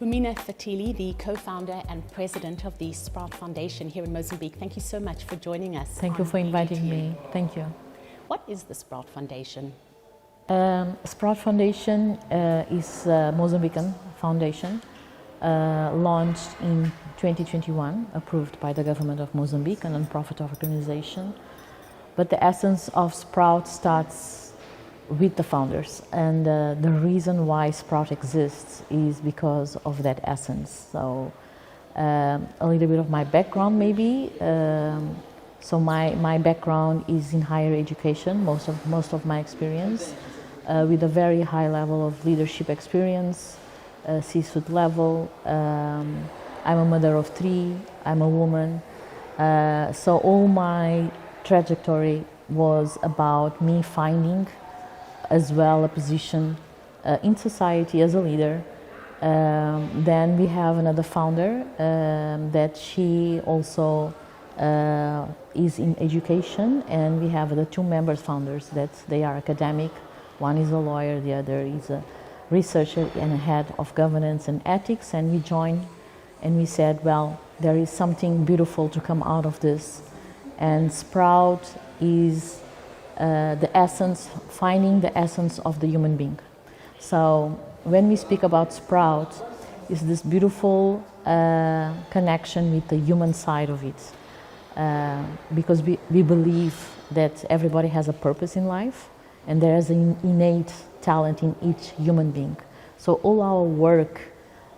Rumina Fateally, the co-founder and president of the SPROWT Foundation here in Mozambique. Thank you so much for joining us. Thank you for inviting me. Thank you. What is the SPROWT Foundation? SPROWT Foundation is a Mozambican foundation launched in 2021, approved by the government of Mozambique, a non-profit organization. But the essence of SPROWT starts with the founders, and the reason why SPROWT exists is because of that essence. So a little bit of my background maybe. So my background is in higher education, most of my experience, with a very high level of leadership experience, C-suite level. I'm a mother of 3, I'm a woman. So all my trajectory was about me finding as well a position in society as a leader. Then we have another founder that she also is in education, and we have the 2 member founders that they are academic. One is a lawyer, the other is a researcher and a head of governance and ethics, and we joined and we said, well, there is something beautiful to come out of this, and SPROWT is the essence, finding the essence of the human being. So when we speak about SPROWT, it's this beautiful connection with the human side of it, because we believe that everybody has a purpose in life, and there is an innate talent in each human being. So all our work,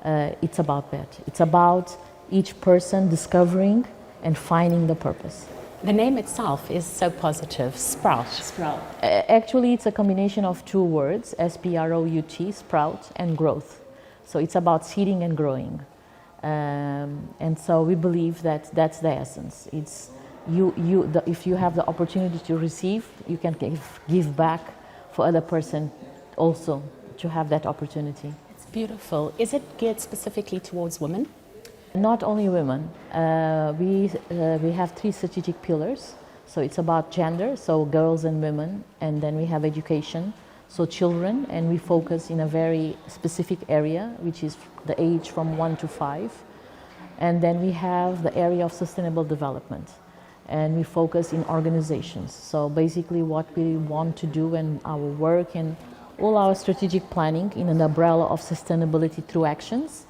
it's about that. It's about each person discovering and finding the purpose. The name itself is so positive, SPROWT. SPROWT. Actually, it's a combination of 2 words, S-P-R-O-U-T, sprout, and growth. So it's about seeding and growing. And so we believe that that's the essence. It's if you have the opportunity to receive, you can give back for other person also to have that opportunity. It's beautiful. Is it geared specifically towards women? Not only women. We have 3 strategic pillars. So it's about gender, so girls and women, and then we have education, so children, and we focus in a very specific area, which is the age from 1 to 5. And then we have the area of sustainable development, and we focus in organizations. So basically what we want to do in our work and all our strategic planning in an umbrella of sustainability through actions,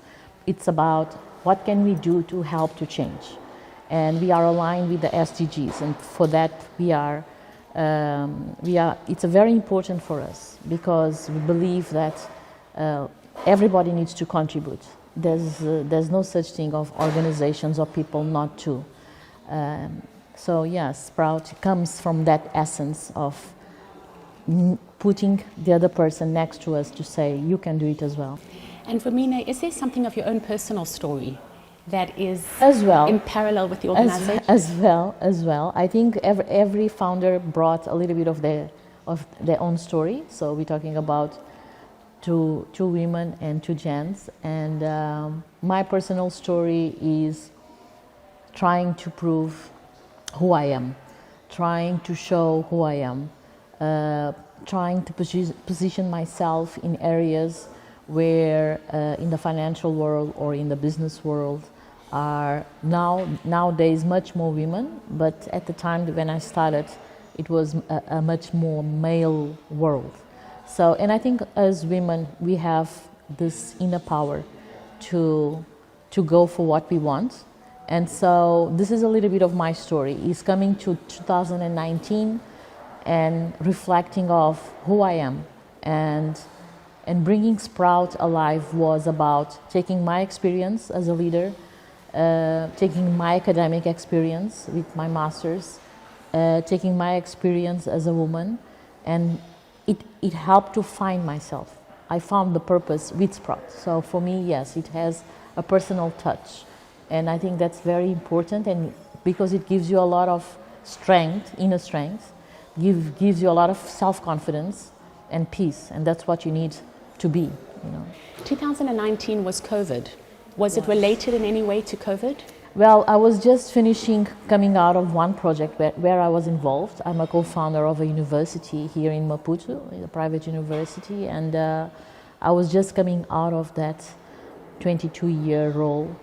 it's about what can we do to help to change? And we are aligned with the SDGs, and for that it's very important for us, because we believe that everybody needs to contribute. There's no such thing of organizations or people not to. So yes, SPROWT comes from that essence of putting the other person next to us to say, you can do it as well. And Rumina, is there something of your own personal story that is as well in parallel with the organization? As well. I think every founder brought a little bit of their own story. So we're talking about two women and 2 gents. And my personal story is trying to prove who I am, trying to show who I am, trying to position myself in areas where in the financial world or in the business world are nowadays much more women, but at the time when I started, it was a much more male world. So, and I think as women, we have this inner power to go for what we want. And so this is a little bit of my story. It's coming to 2019 and reflecting of who I am, and bringing SPROWT alive was about taking my experience as a leader, taking my academic experience with my master's, taking my experience as a woman, and it helped to find myself. I found the purpose with SPROWT. So for me, yes, it has a personal touch, and I think that's very important, and because it gives you a lot of strength, inner strength, gives you a lot of self-confidence and peace, and that's what you need to be, 2019 was COVID. Was it related in any way to COVID? Well, I was just coming out of one project where I was involved. I'm a co-founder of a university here in Maputo, a private university, and I was just coming out of that 22-year role.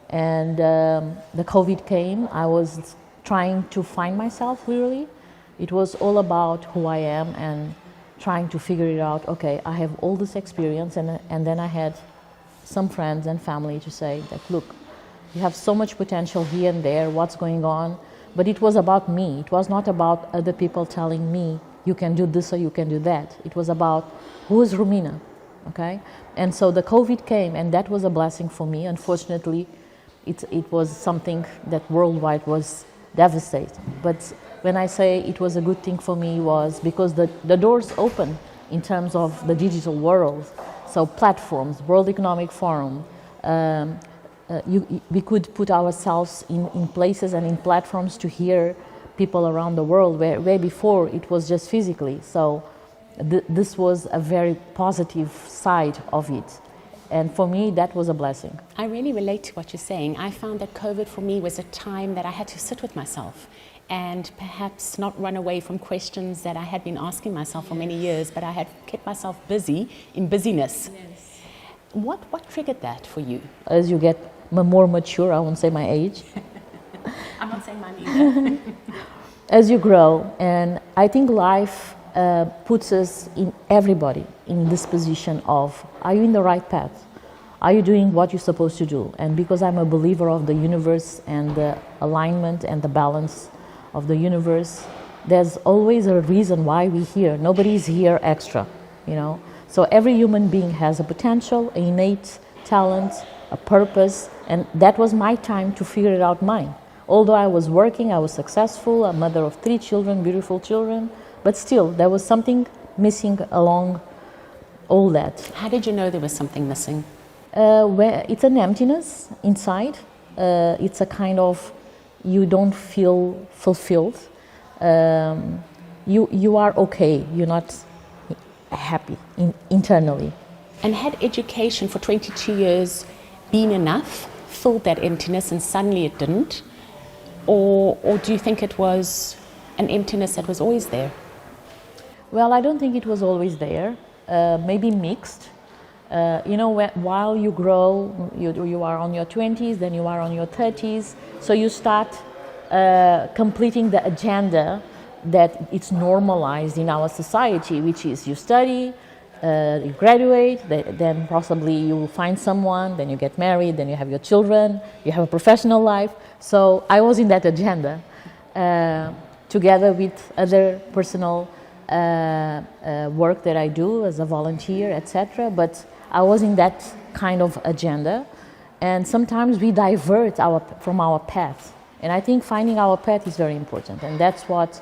And the COVID came. I was trying to find myself, really. It was all about who I am and trying to figure it out. Okay, I have all this experience, and then I had some friends and family to say that, look, you have so much potential here and there, what's going on? But it was about me. It was not about other people telling me, you can do this or you can do that. It was about, who is Rumina, okay? And so the COVID came, and that was a blessing for me. Unfortunately, it was something that worldwide was devastating. But when I say it was a good thing for me, was because the doors open in terms of the digital world. So platforms, World Economic Forum, we could put ourselves in places and in platforms to hear people around the world, where before it was just physically. So this was a very positive side of it. And for me, that was a blessing. I really relate to what you're saying. I found that COVID for me was a time that I had to sit with myself and perhaps not run away from questions that I had been asking myself for many years, but I had kept myself busy in busyness. Yes. What triggered that for you? As you get more mature, I won't say my age. I'm not saying mine either. As you grow, and I think life puts us everybody in this position of, are you in the right path? Are you doing what you're supposed to do? And because I'm a believer of the universe and the alignment and the balance of the universe, there's always a reason why we're here. Nobody's here extra, you know. So every human being has a potential, an innate talent, a purpose, and that was my time to figure it out mine. Although I was working, I was successful, a mother of 3 children, beautiful children, but still there was something missing along all that. How did you know there was something missing? Where it's an emptiness inside. It's a kind of, you don't feel fulfilled. You are okay. You're not happy internally. And had education for 22 years been enough, filled that emptiness, and suddenly it didn't? Or do you think it was an emptiness that was always there? Well, I don't think it was always there. Maybe mixed. You know, while you grow, you are on your 20s, then you are on your 30s. So you start completing the agenda that it's normalized in our society, which is you study, you graduate, then possibly you will find someone, then you get married, then you have your children, you have a professional life. So I was in that agenda together with other personal work that I do as a volunteer, etc. But I was in that kind of agenda, and sometimes we divert from our path. And I think finding our path is very important, and that's what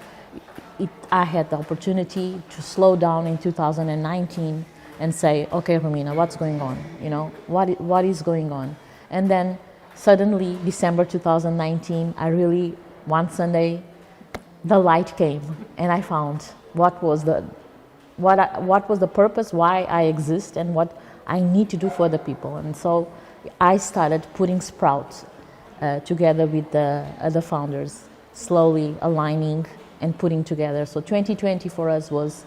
I had the opportunity to slow down in 2019 and say, okay, Rumina, what's going on? You know, what is going on? And then suddenly, December 2019, one Sunday, the light came, and I found what was the purpose, why I exist, and what I need to do for the people. And so I started putting SPROWT together with the other founders, slowly aligning and putting together. So 2020 for us was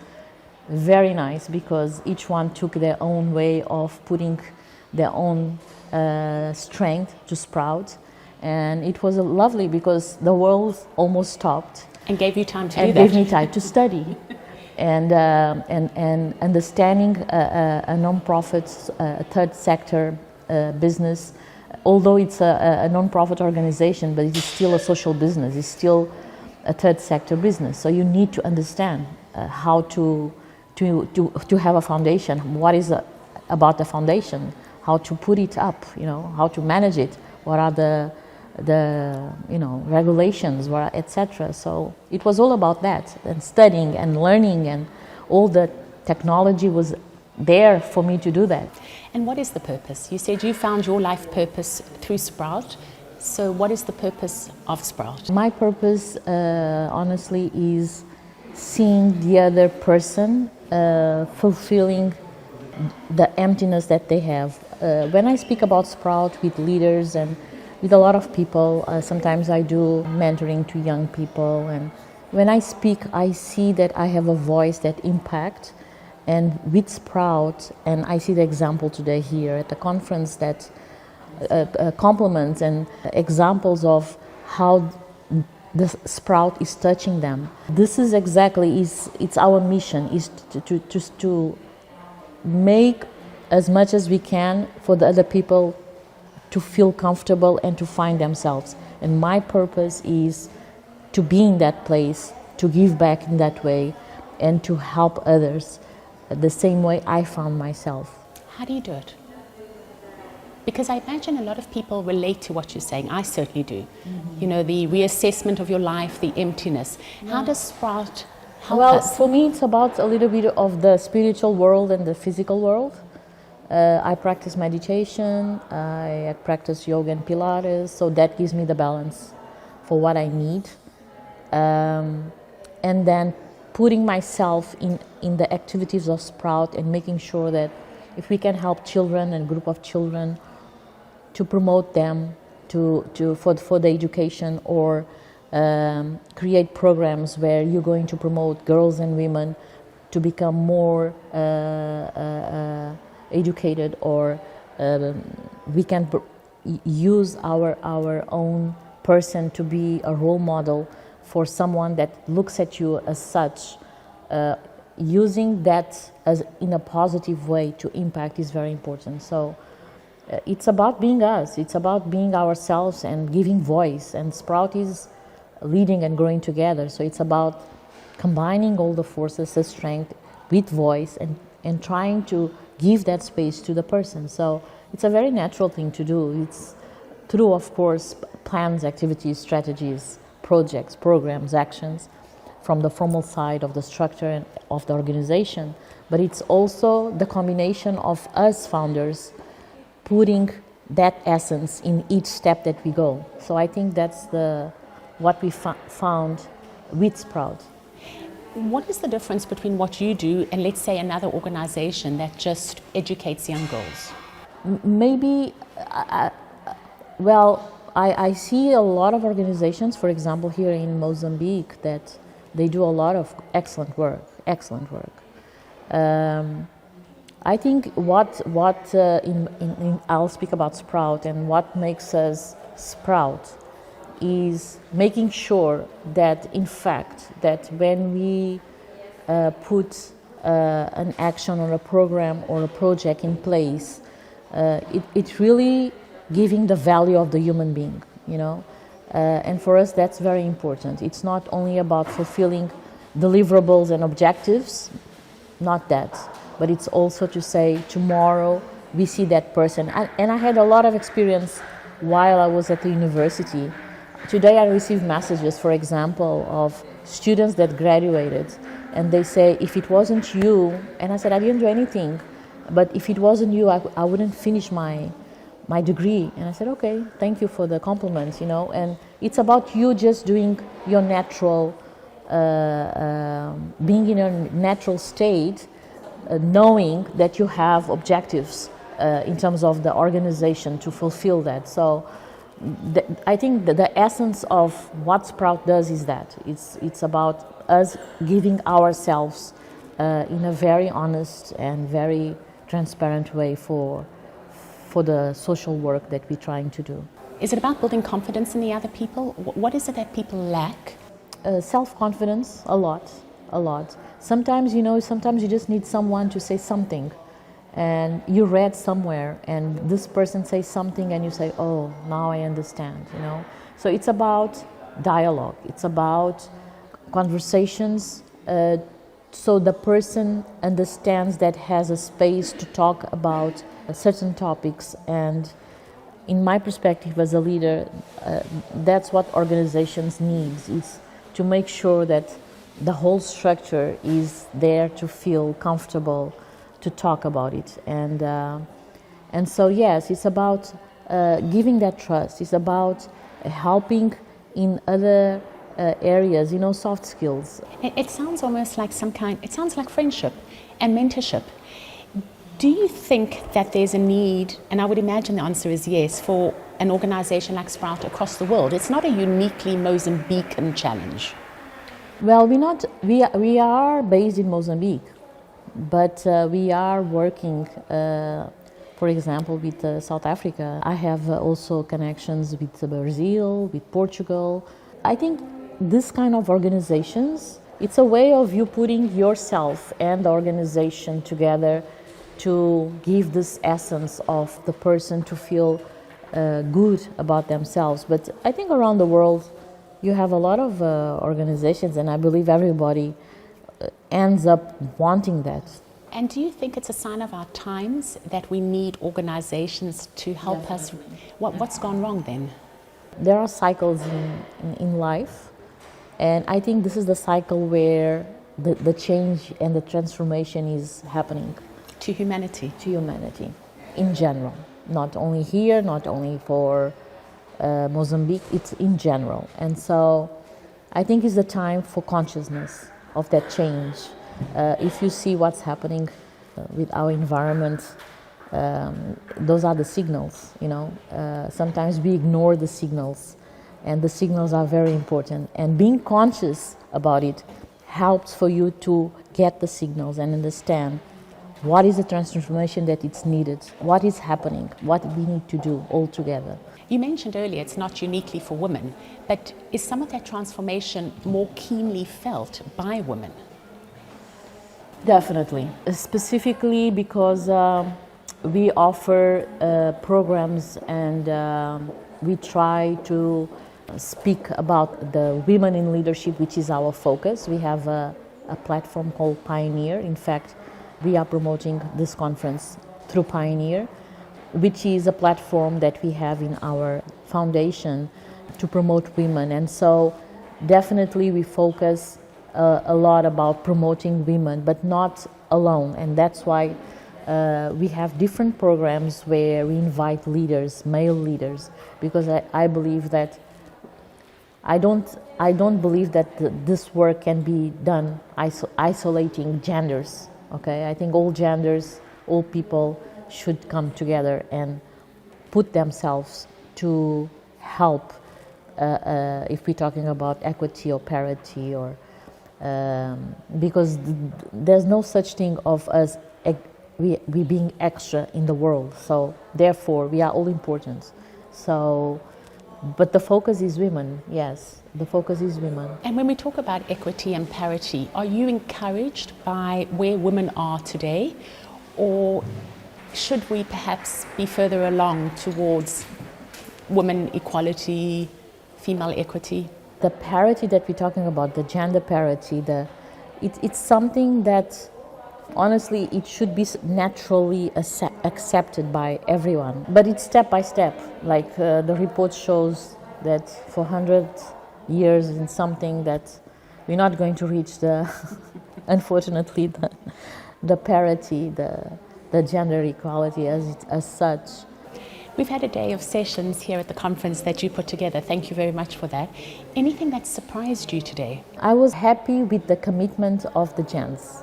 very nice because each one took their own way of putting their own strength to SPROWT. And it was lovely because the world almost stopped. And gave you time to do that. And gave me time to study. And understanding a non-profit, third sector business, although it's a non-profit organization, but it is still a social business. It's still a third sector business. So you need to understand how to have a foundation. What is about the foundation? How to put it up? You know, how to manage it? What are the regulations, etc. So it was all about that, and studying and learning, and all the technology was there for me to do that. And what is the purpose? You said you found your life purpose through SPROWT. So what is the purpose of SPROWT? My purpose, honestly, is seeing the other person fulfilling the emptiness that they have. When I speak about SPROWT with leaders and with a lot of people, sometimes I do mentoring to young people, and when I speak, I see that I have a voice that impacts, And with SPROWT, and I see the example today here at the conference that compliments and examples of how the SPROWT is touching them. This is exactly, it's our mission, is to make as much as we can for the other people to feel comfortable and to find themselves. And my purpose is to be in that place, to give back in that way, and to help others the same way I found myself. How do you do it? Because I imagine a lot of people relate to what you're saying. I certainly do. Mm-hmm. You know, the reassessment of your life, the emptiness. Yeah. How does SPROWT help us? Well, for me, it's about a little bit of the spiritual world and the physical world. I practice meditation, I practice yoga and Pilates, so that gives me the balance for what I need. And then putting myself in the activities of SPROWT and making sure that if we can help children and group of children to promote them for the education, or create programs where you're going to promote girls and women to become more educated, or we can use our own person to be a role model for someone that looks at you as such. Using that as in a positive way to impact is very important. So it's about being us, it's about being ourselves and giving voice, and SPROWT is leading and growing together. So it's about combining all the forces, the strength with voice, and trying to give that space to the person. So it's a very natural thing to do. It's through, of course, plans, activities, strategies, projects, programs, actions from the formal side of the structure and of the organization, but it's also the combination of us founders putting that essence in each step that we go. So I think that's what we found with SPROWT. What is the difference between what you do and, let's say, another organization that just educates young girls? Maybe, I see a lot of organizations, for example, here in Mozambique, that they do a lot of excellent work. I think I'll speak about SPROWT, and what makes us SPROWT is making sure that, in fact, that when we put an action or a program or a project in place, it's really giving the value of the human being, you know. And for us, that's very important. It's not only about fulfilling deliverables and objectives, not that, but it's also to say, tomorrow we see that person. And I had a lot of experience while I was at the university. Today I receive messages, for example, of students that graduated, and they say, if it wasn't you, and I said, I didn't do anything, but if it wasn't you, I wouldn't finish my degree. And I said, okay, thank you for the compliment, you know. And it's about you just doing your natural, being in your natural state, knowing that you have objectives in terms of the organization to fulfill that. So I think that the essence of what SPROWT does is that it's about us giving ourselves in a very honest and very transparent way for the social work that we're trying to do. Is it about building confidence in the other people? What is it that people lack? Self-confidence, a lot. Sometimes you just need someone to say something, and you read somewhere and this person says something and you say, oh, now I understand, you know. So it's about dialogue, it's about conversations, so the person understands that has a space to talk about certain topics. And in my perspective as a leader, that's what organizations need, is to make sure that the whole structure is there to feel comfortable to talk about it. And so yes, it's about giving that trust. It's about helping in other areas, you know, soft skills. It sounds almost like it sounds like friendship and mentorship. Do you think that there's a need, and I would imagine the answer is yes, for an organization like SPROWT across the world? It's not a uniquely Mozambican challenge. Well, we are based in Mozambique, But we are working, for example, with South Africa. I have also connections with Brazil, with Portugal. I think this kind of organizations, it's a way of you putting yourself and the organization together to give this essence of the person to feel good about themselves. But I think around the world you have a lot of organizations, and I believe everybody ends up wanting that. And do you think it's a sign of our times that we need organizations to help us? What's gone wrong then? There are cycles in life, and I think this is the cycle where the change and the transformation is happening. To humanity? To humanity, in general. Not only here, not only for Mozambique, it's in general. And so I think it's the time for consciousness of that change. If you see what's happening with our environment, those are the signals, you know. Sometimes we ignore the signals, and the signals are very important. And being conscious about it helps for you to get the signals and understand what is the transformation that it's needed, what is happening, what we need to do all together. You mentioned earlier it's not uniquely for women, but is some of that transformation more keenly felt by women? Definitely, specifically because we offer programs and we try to speak about the women in leadership, which is our focus. We have a platform called Pioneer. In fact, we are promoting this conference through Pioneer, which is a platform that we have in our foundation to promote women. And so definitely we focus a lot about promoting women, but not alone. And that's why we have different programs where we invite leaders, male leaders, because I believe that I don't believe that this work can be done isolating genders. Okay, I think all genders, all people should come together and put themselves to help. If we're talking about equity or parity, or because there's no such thing of us we being extra in the world. So therefore, we are all important. So, but the focus is women. Yes, the focus is women. And when we talk about equity and parity, are you encouraged by where women are today, or should we perhaps be further along towards women equality, female equity? The parity that we're talking about, the gender parity, it's something that honestly it should be naturally accepted by everyone. But it's step by step. Like the report shows that for 100 years in something that we're not going to reach the, unfortunately, the parity, the gender equality as such. We've had a day of sessions here at the conference that you put together. Thank you very much for that. Anything that surprised you today? I was happy with the commitment of the gents.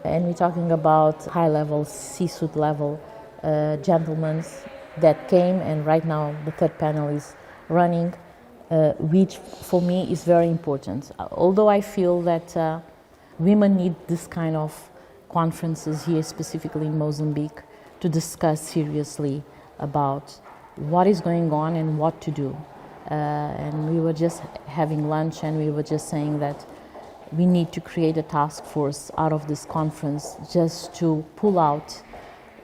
And we're talking about high-level, C-suite level gentlemen that came, and right now the third panel is running, which for me is very important. Although I feel that women need this kind of conferences here, specifically in Mozambique, to discuss seriously about what is going on and what to do. And we were just having lunch, and we were just saying that we need to create a task force out of this conference just to pull out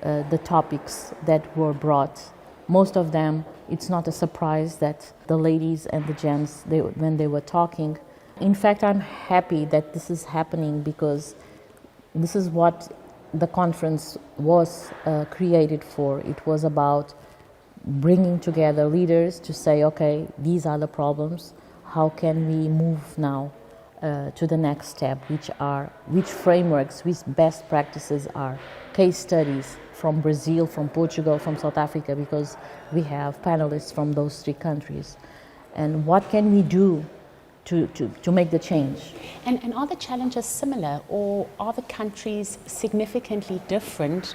the topics that were brought. Most of them, it's not a surprise that the ladies and the gents, when they were talking. In fact, I'm happy that this is happening, because this is what the conference was created for. It was about bringing together leaders to say, okay, these are the problems. How can we move now to the next step? Which frameworks, which best practices are? Case studies from Brazil, from Portugal, from South Africa, because we have panelists from those three countries. And what can we do to make the change? And are the challenges similar, or are the countries significantly different,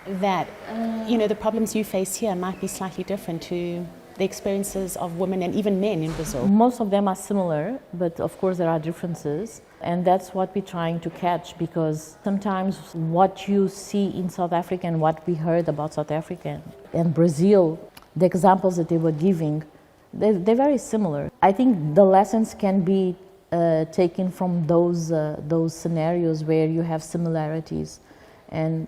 that the problems you face here might be slightly different to the experiences of women and even men in Brazil? Most of them are similar, but of course there are differences. And that's what we're trying to catch, because sometimes what you see in South Africa and what we heard about South Africa and Brazil, the examples that they were giving, they're very similar. I think the lessons can be taken from those scenarios where you have similarities. And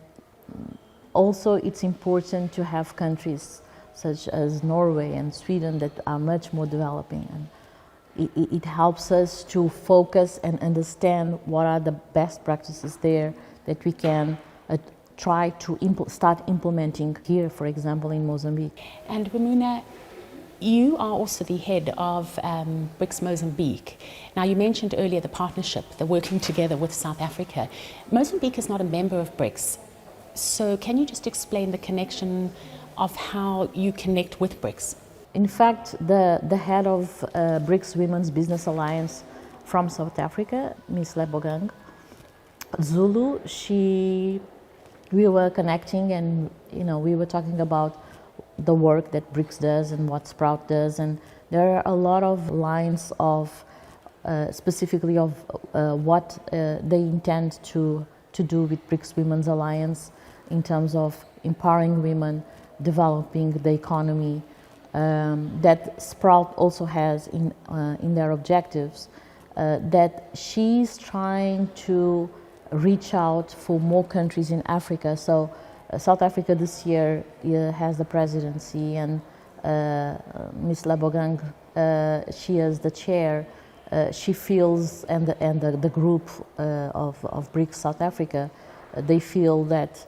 also it's important to have countries such as Norway and Sweden that are much more developing. And it helps us to focus and understand what are the best practices there that we can try to start implementing here, for example, in Mozambique. And Rumina, you are also the head of BRICS Mozambique. Now, you mentioned earlier the partnership, the working together with South Africa. Mozambique is not a member of BRICS, so can you just explain the connection of how you connect with BRICS? In fact, the head of BRICS Women's Business Alliance from South Africa, Ms. Lebogang Zulu, we were connecting, and we were talking about the work that BRICS does and what SPROWT does, and there are a lot of lines of specifically of what they intend to do with BRICS Women's Alliance in terms of empowering women, developing the economy, that SPROWT also has in their objectives, that she's trying to reach out for more countries in Africa. So South Africa this year has the presidency, and Ms. Lebogang, she is the chair. She feels, and the group of BRICS South Africa, they feel that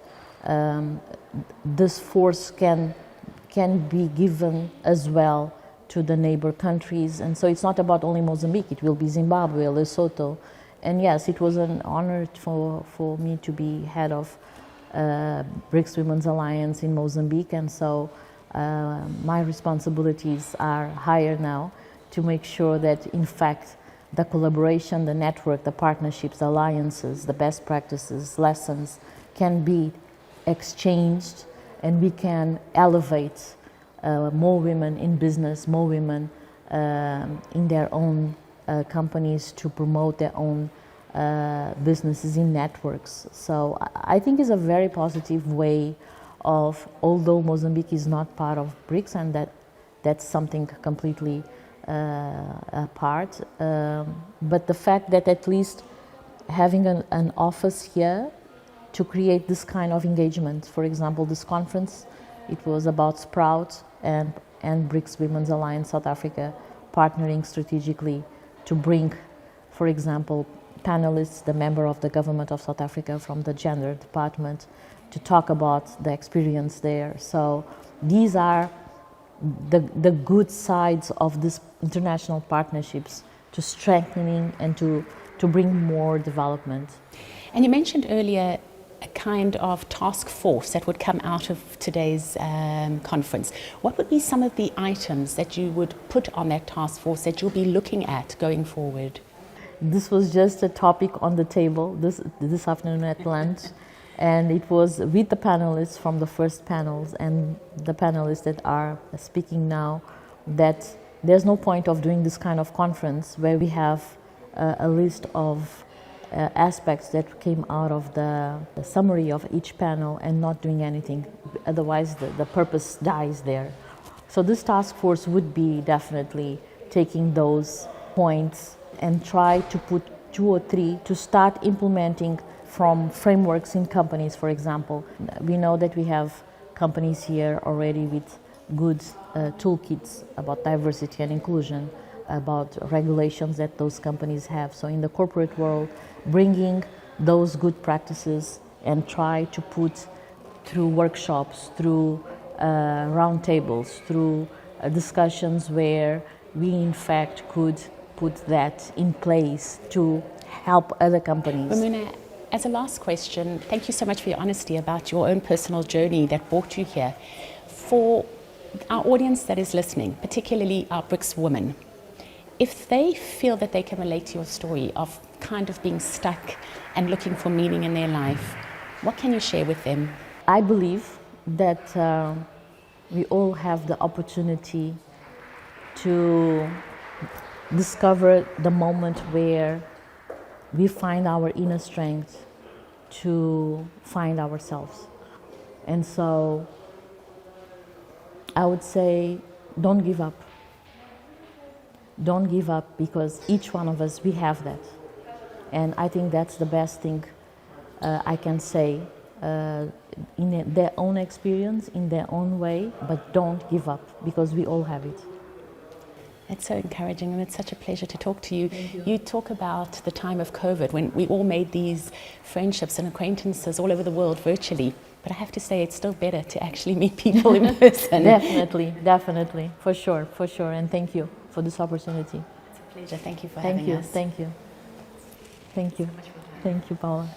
this force can be given as well to the neighbor countries. And so it's not about only Mozambique, it will be Zimbabwe, Lesotho. And yes, it was an honor for me to be head of BRICS Women's Alliance in Mozambique, and so my responsibilities are higher now to make sure that in fact the collaboration, the network, the partnerships, the alliances, the best practices, lessons can be exchanged, and we can elevate more women in business, more women in their own companies to promote their own businesses in networks. So I think it's a very positive way of, although Mozambique is not part of BRICS, and that's something completely apart, but the fact that at least having an office here to create this kind of engagement. For example, this conference, it was about SPROWT and BRICS Women's Alliance South Africa partnering strategically to bring, for example, panelists, the member of the government of South Africa from the gender department, to talk about the experience there. So these are the good sides of these international partnerships to strengthening and to bring more development. And you mentioned earlier a kind of task force that would come out of today's conference. What would be some of the items that you would put on that task force that you'll be looking at going forward? This was just a topic on the table this afternoon at lunch, and it was with the panelists from the first panels and the panelists that are speaking now, that there's no point of doing this kind of conference where we have a list of aspects that came out of the summary of each panel and not doing anything. Otherwise, the purpose dies there. So this task force would be definitely taking those points and try to put 2 or 3 to start implementing from frameworks in companies, for example. We know that we have companies here already with good toolkits about diversity and inclusion, about regulations that those companies have. So in the corporate world, bringing those good practices and try to put through workshops, through roundtables, through discussions where we in fact could put that in place to help other companies. Rumina, as a last question, thank you so much for your honesty about your own personal journey that brought you here. For our audience that is listening, particularly our BRICS women, if they feel that they can relate to your story of kind of being stuck and looking for meaning in their life, what can you share with them? I believe that we all have the opportunity to discover the moment where we find our inner strength to find ourselves. And so I would say, don't give up. Don't give up, because each one of us, we have that. And I think that's the best thing I can say, in their own experience, in their own way, but don't give up, because we all have it. It's so encouraging, and it's such a pleasure to talk to you. You talk about the time of COVID, when we all made these friendships and acquaintances all over the world virtually. But I have to say, it's still better to actually meet people in person. Definitely, for sure. And thank you for this opportunity. It's a pleasure. Thank you for having us. Thank you, Paula.